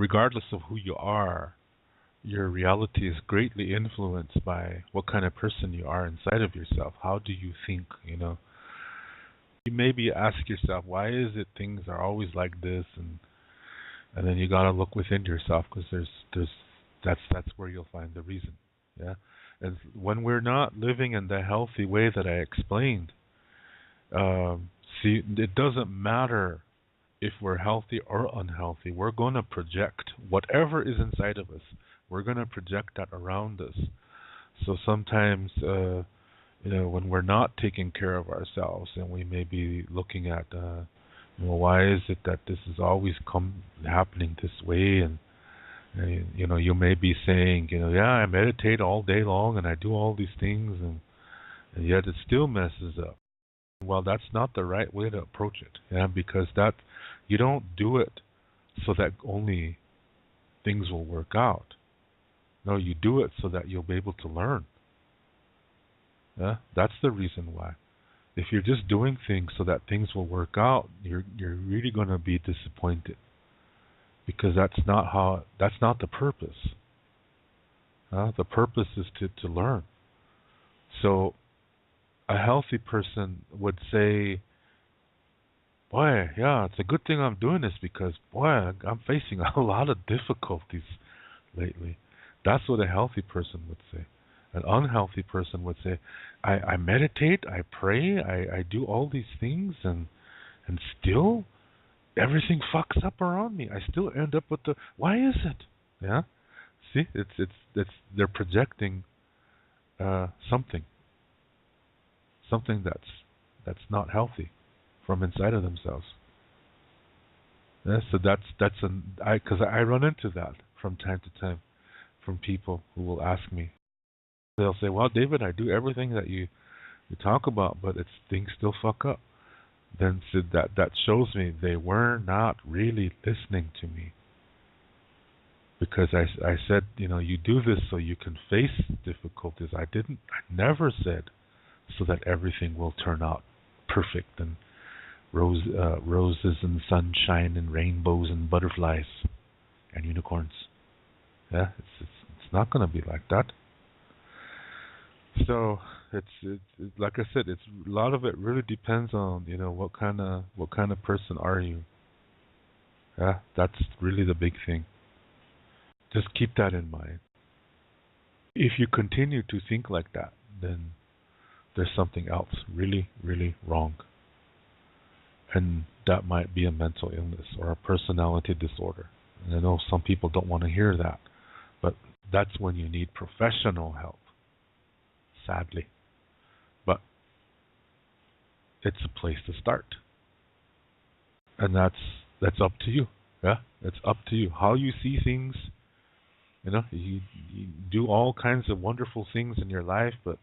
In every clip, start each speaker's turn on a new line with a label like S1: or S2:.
S1: regardless of who you are, your reality is greatly influenced by what kind of person you are inside of yourself. How do you think, you know? You maybe ask yourself, why is it things are always like this, and then you got to look within yourself, because that's where you'll find the reason. Yeah. And when we're not living in the healthy way that I explained, see, it doesn't matter if we're healthy or unhealthy. We're going to project whatever is inside of us. We're going to project that around us. So sometimes, when we're not taking care of ourselves, and we may be looking at, why is it that this is always happening this way? And you may be saying, yeah, I meditate all day long and I do all these things, and yet it still messes up. Well, that's not the right way to approach it, yeah, because that you don't do it so that only things will work out. No, you do it so that you'll be able to learn. Yeah, that's the reason why. If you're just doing things so that things will work out, you're really going to be disappointed, because that's not the purpose. The purpose is to learn. So a healthy person would say, boy, yeah, it's a good thing I'm doing this, because, boy, I'm facing a lot of difficulties lately. That's what a healthy person would say. An unhealthy person would say, I meditate, I pray, I do all these things, and still everything fucks up around me. I still end up with why is it? Yeah? See, it's they're projecting something that's not healthy from inside of themselves. Yeah, so because I run into that from time to time from people who will ask me. They'll say, well, David, I do everything that you talk about, but things still fuck up. Then so that shows me they were not really listening to me. Because I said, you do this so you can face difficulties. I never said so that everything will turn out perfect and roses and sunshine and rainbows and butterflies and unicorns. Yeah, it's not going to be like that. So it's like I said, it's a lot of it really depends on what kind of person are you. Yeah, that's really the big thing. Just keep that in mind. If you continue to think like that, then there's something else really, really wrong. And that might be a mental illness or a personality disorder. And I know some people don't want to hear that, but that's when you need professional help, sadly. But it's a place to start. And that's up to you. Yeah? It's up to you. How you see things, you do all kinds of wonderful things in your life, but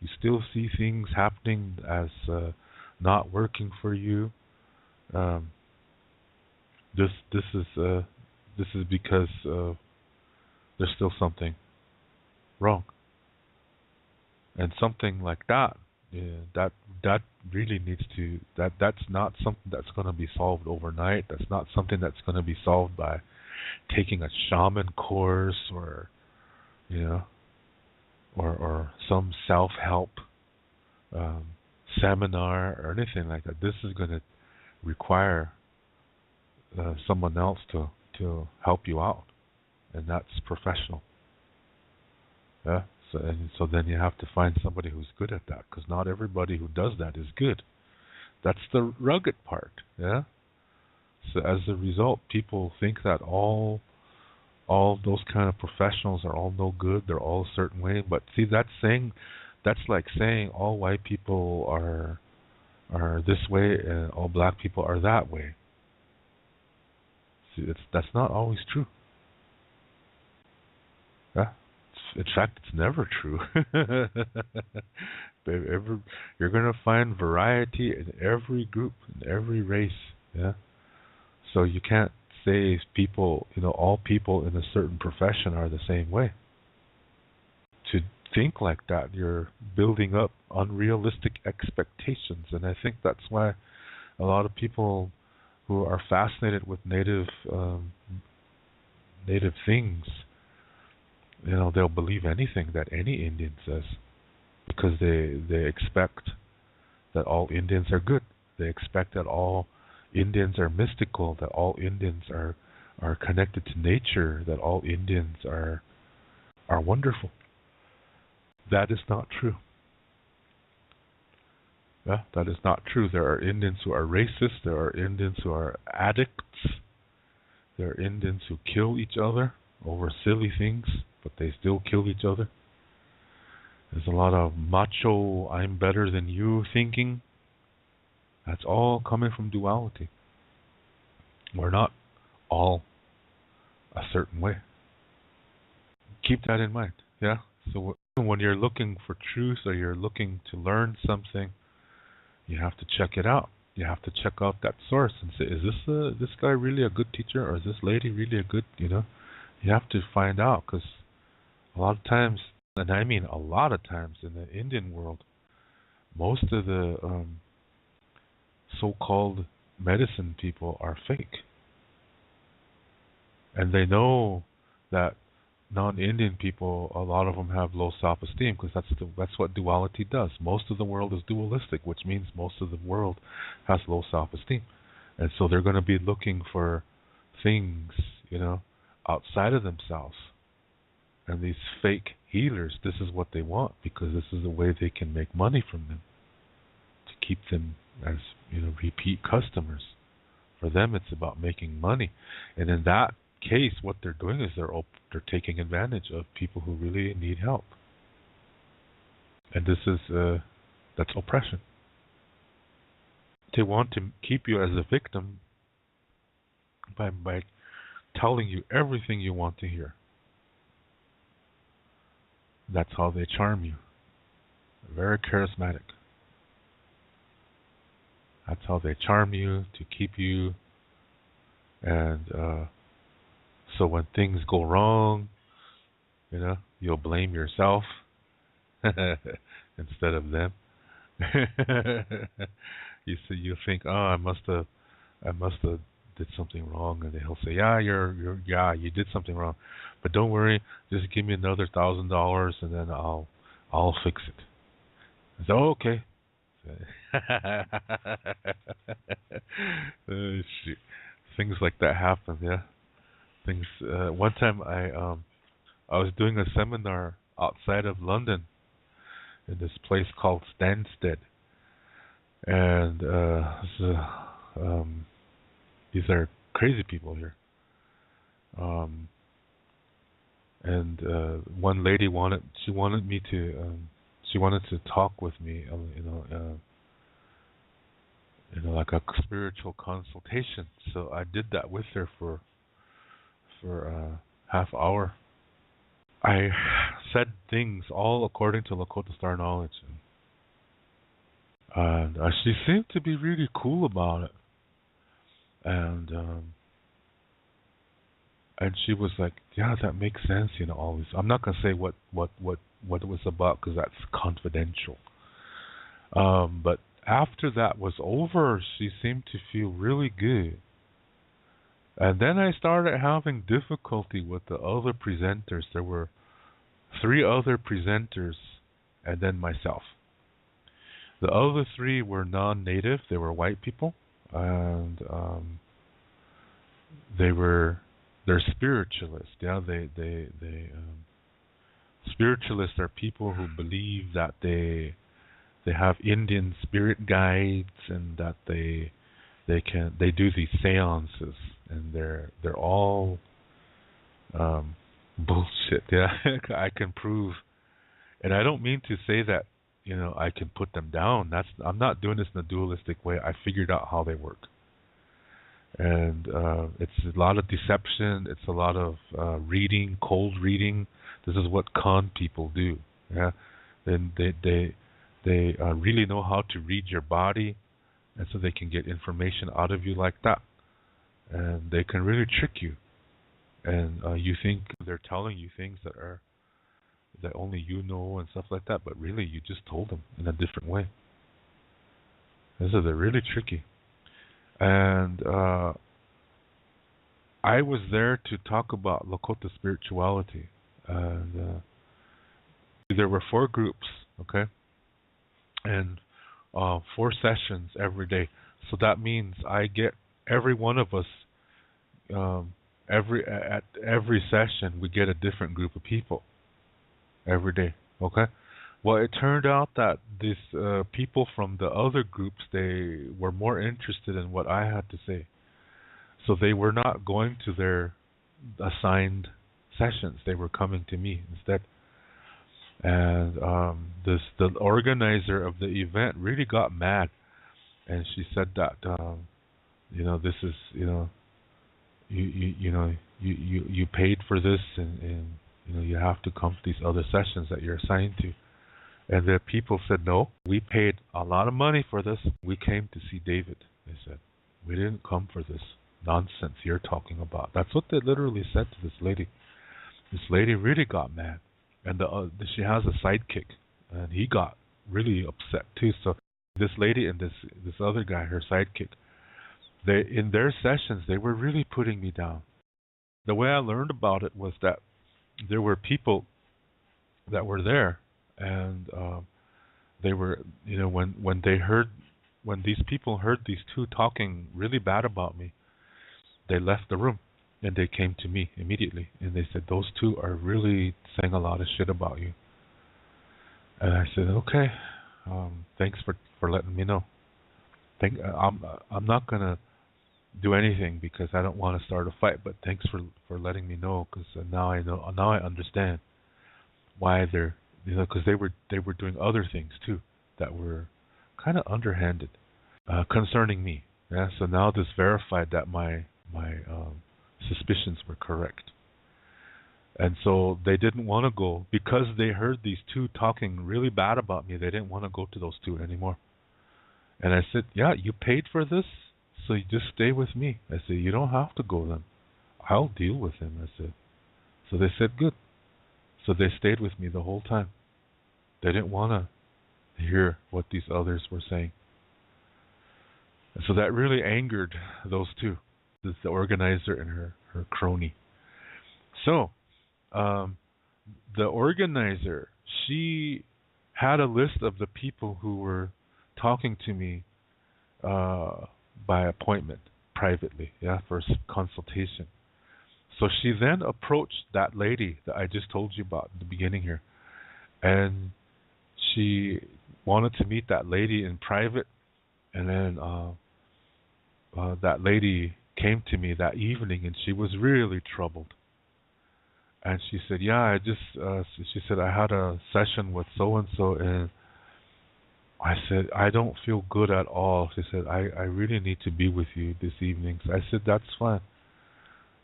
S1: you still see things happening as not working for you. This is because there's still something wrong, and something like that. Yeah, that really needs to. That's not something that's going to be solved overnight. That's not something that's going to be solved by taking a shaman course or some self-help seminar or anything like that. This is going to require someone else to help you out, and that's professional. Yeah. So then you have to find somebody who's good at that, because not everybody who does that is good. That's the rugged part. Yeah. So as a result, people think that all those kind of professionals are all no good. They're all a certain way. But see, that's like saying all white people are this way and all black people are that way. See, that's not always true. Yeah. In fact, it's never true. You're going to find variety in every group, in every race. Yeah. So you can't say people, all people in a certain profession are the same way. To think like that, you're building up unrealistic expectations, and I think that's why a lot of people who are fascinated with Native native things, they'll believe anything that any Indian says because they expect that all Indians are good. They expect that all Indians are mystical, that all Indians are connected to nature, that all Indians are wonderful. That is not true. Yeah, that is not true. There are Indians who are racist. There are Indians who are addicts. There are Indians who kill each other over silly things, but they still kill each other. There's a lot of macho, I'm better than you thinking. That's all coming from duality. We're not all a certain way. Keep that in mind, yeah? So when you're looking for truth or you're looking to learn something, you have to check it out. You have to check out that source and say, is this guy really a good teacher, or is this lady really a good, You have to find out, because a lot of times, and I mean a lot of times in the Indian world, most of the so-called medicine people are fake. And they know that non-Indian people, a lot of them have low self-esteem, because that's what duality does. Most of the world is dualistic, which means most of the world has low self-esteem. And so they're going to be looking for things, outside of themselves. And these fake healers, this is what they want, because this is the way they can make money from them, to keep them as, repeat customers. For them, it's about making money. And in that case, what they're doing is they're taking advantage of people who really need help. And this is that's oppression. They want to keep you as a victim by telling you everything you want to hear. That's how they charm you. Very charismatic. That's how they charm you, to keep you. And so when things go wrong, you'll blame yourself instead of them. You think, oh, I must have did something wrong, and he'll say, yeah, you did something wrong, but don't worry, just give me another $1,000 and then I'll fix it. So okay. Shoot. Things like that happen, yeah. Things. One time I was doing a seminar outside of London in this place called Stansted, and these are crazy people here. And one lady wanted me to she wanted to talk with me, like a spiritual consultation. So I did that with her for half hour. I said things all according to Lakota Star knowledge, and she seemed to be really cool about it. And she was like, "Yeah, that makes sense." Always. I'm not gonna say what it was about, because that's confidential. But after that was over, she seemed to feel really good. And then I started having difficulty with the other presenters. There were 3 other presenters, and then myself. The other 3 were non-native. They were white people, and they're spiritualists. Yeah, they spiritualists are people who believe that they have Indian spirit guides, and that they do these seances, and they're all bullshit. Yeah, I can prove, and I don't mean to say that I can put them down. I'm not doing this in a dualistic way. I figured out how they work, and it's a lot of deception. It's a lot of reading, cold reading. This is what con people do. Yeah, then they really know how to read your body, and so they can get information out of you like that, and they can really trick you. And you think they're telling you things that only you know and stuff like that, but really you just told them in a different way. And so they're really tricky. And I was there to talk about Lakota spirituality, and there were 4 groups, okay, and 4 sessions every day. So that means I get every one of us, at every session we get a different group of people every day. Okay. Well, it turned out that these people from the other groups, they were more interested in what I had to say, so they were not going to their assigned sessions. They were coming to me instead. And the organizer of the event really got mad, and she said that this is you paid for this, and you have to come to these other sessions that you're assigned to. And the people said, no, we paid a lot of money for this. We came to see David. They said, we didn't come for this nonsense you're talking about. That's what they literally said to this lady. This lady really got mad, and she has a sidekick, and he got really upset too. So this lady and this other guy, her sidekick, they in their sessions they were really putting me down. The way I learned about it was that there were people that were there, and they were, when these people heard these 2 talking really bad about me, they left the room. And they came to me immediately, and they said, those 2 are really saying a lot of shit about you. And I said, okay, thanks for letting me know. I'm not gonna do anything because I don't want to start a fight, but thanks for letting me know, because now I understand why they're, because they were doing other things too that were kind of underhanded concerning me. Yeah, so now this verified that my suspicions were correct. And so they didn't want to go, because they heard these 2 talking really bad about me. They didn't want to go to those 2 anymore. And I said, yeah, you paid for this, so you just stay with me. I said, you don't have to go then. I'll deal with him, I said. So they said, good. So they stayed with me the whole time. They didn't want to hear what these others were saying. And so that really angered those 2. The organizer and her crony. So, the organizer, she had a list of the people who were talking to me by appointment, privately, for consultation. So she then approached that lady that I just told you about in the beginning here, and she wanted to meet that lady in private, and then that lady came to me that evening, and she was really troubled. And she said, yeah, she said, I had a session with so-and-so, and I said, I don't feel good at all. She said, I really need to be with you this evening. So I said, that's fine.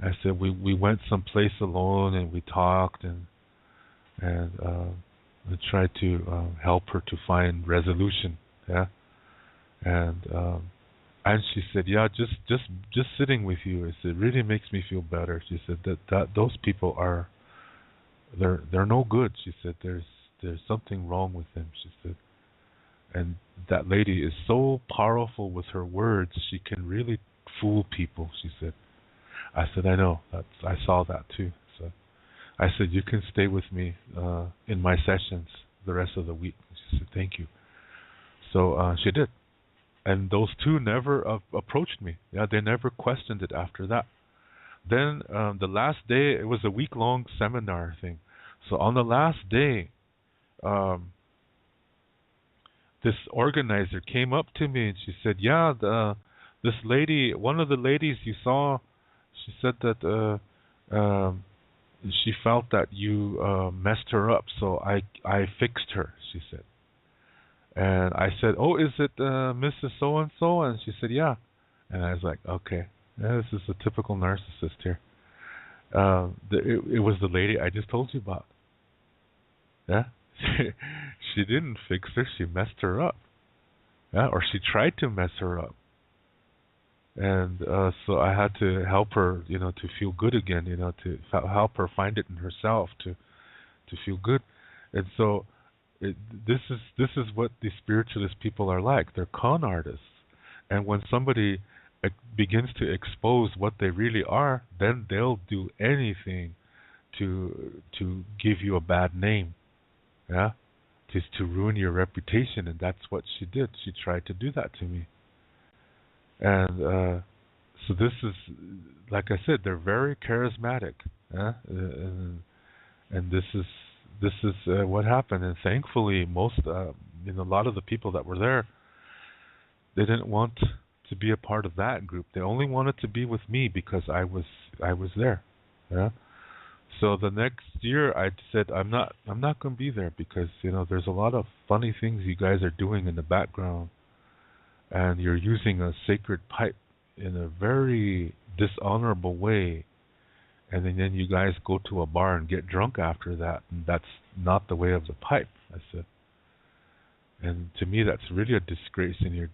S1: I said, we went someplace alone, and we talked, and I tried to help her to find resolution, yeah. And she said, yeah, just sitting with you, I said, really makes me feel better. She said that those people are, they're no good. She said, there's something wrong with them. She said, and that lady is so powerful with her words, she can really fool people. She said. I said, I know. I saw that too. So I said, you can stay with me in my sessions the rest of the week. She said, thank you. So she did. And those 2 never approached me. Yeah, they never questioned it after that. Then the last day, it was a week-long seminar thing. So on the last day, this organizer came up to me and she said, yeah, this lady, one of the ladies you saw, she said that she felt that you messed her up, so I fixed her, she said. And I said, oh, is it Mrs. So-and-so? And she said, yeah. And I was like, okay, yeah, this is a typical narcissist here. It was the lady I just told you about. Yeah? She didn't fix her, she messed her up. Yeah, or she tried to mess her up. And so I had to help her, to feel good again, to help her find it in herself, to feel good. And so this is what the spiritualist people are like. They're con artists. And when somebody begins to expose what they really are, then they'll do anything to give you a bad name, yeah, just to ruin your reputation, and that's what she did. She tried to do that to me, and so this is, like I said, they're very charismatic, yeah, and this is what happened. And thankfully, most, a lot of the people that were there, they didn't want to be a part of that group. They only wanted to be with me because I was there, yeah. So the next year, I said I'm not going to be there because there's a lot of funny things you guys are doing in the background, and you're using a sacred pipe in a very dishonorable way, and then you guys go to a bar and get drunk after that, and that's not the way of the pipe. I said, and to me that's really a disgrace, and you're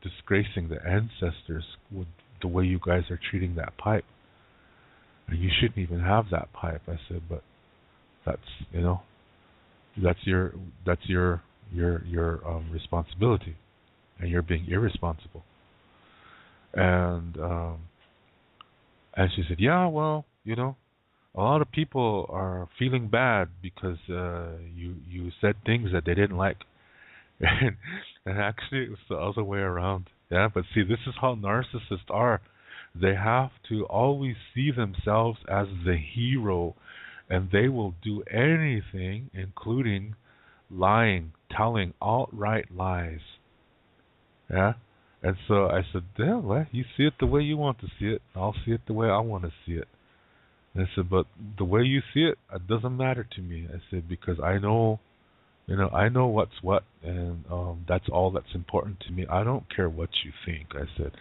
S1: disgracing the ancestors with the way you guys are treating that pipe. And you shouldn't even have that pipe. I said, but that's your responsibility, and you're being irresponsible. And she said, yeah, well, a lot of people are feeling bad because you said things that they didn't like. And actually it was the other way around. Yeah, but see, this is how narcissists are. They have to always see themselves as the hero, and they will do anything, including lying, telling outright lies. Yeah? And so I said, yeah, well, you see it the way you want to see it. I'll see it the way I want to see it. And I said, but the way you see it, it doesn't matter to me. I said, because I know what's what, and that's all that's important to me. I don't care what you think, I said.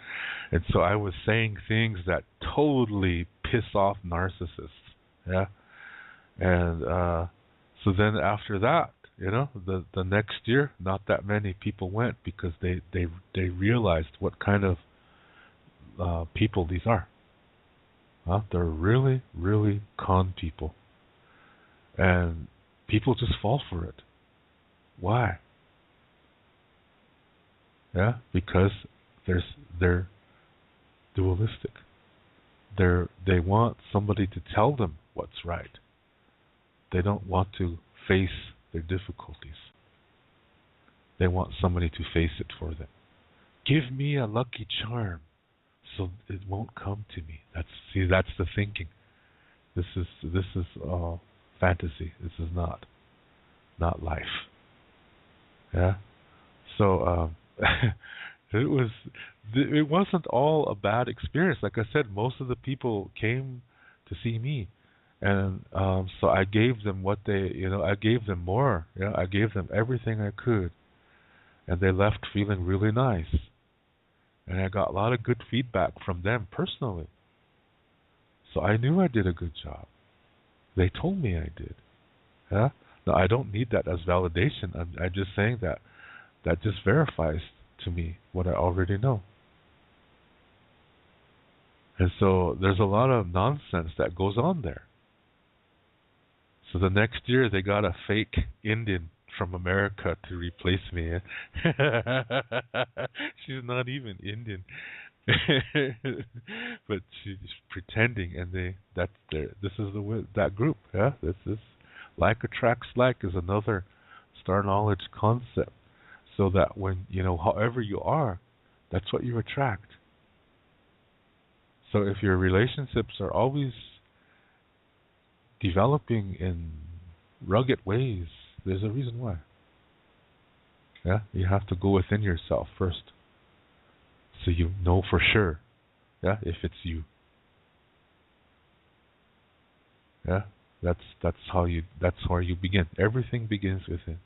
S1: And so I was saying things that totally piss off narcissists, yeah. And so then after that, the next year, not that many people went because they realized what kind of people these are. They're really, really con people, and people just fall for it. Why? Yeah, because they're dualistic. They want somebody to tell them what's right. They don't want to face their difficulties. They want somebody to face it for them. Give me a lucky charm, so it won't come to me. That's the thinking. This is fantasy. This is not life. Yeah. So it wasn't all a bad experience. Like I said, most of the people came to see me, and so I gave them what I gave them more. I gave them everything I could, and they left feeling really nice. And I got a lot of good feedback from them personally. So I knew I did a good job. They told me I did. Yeah. No, I don't need that as validation. I'm just saying that just verifies to me what I already know. And so there's a lot of nonsense that goes on there. So the next year they got a fake Indian from America to replace me. She's not even Indian. But she's pretending, and this is that group. Yeah, this is like attracts like is another star knowledge concept. So that when however you are, that's what you attract. So if your relationships are always developing in rugged ways, there's a reason why. Yeah, you have to go within yourself first, so you know for sure. Yeah, if it's you. Yeah, that's where you begin. Everything begins within.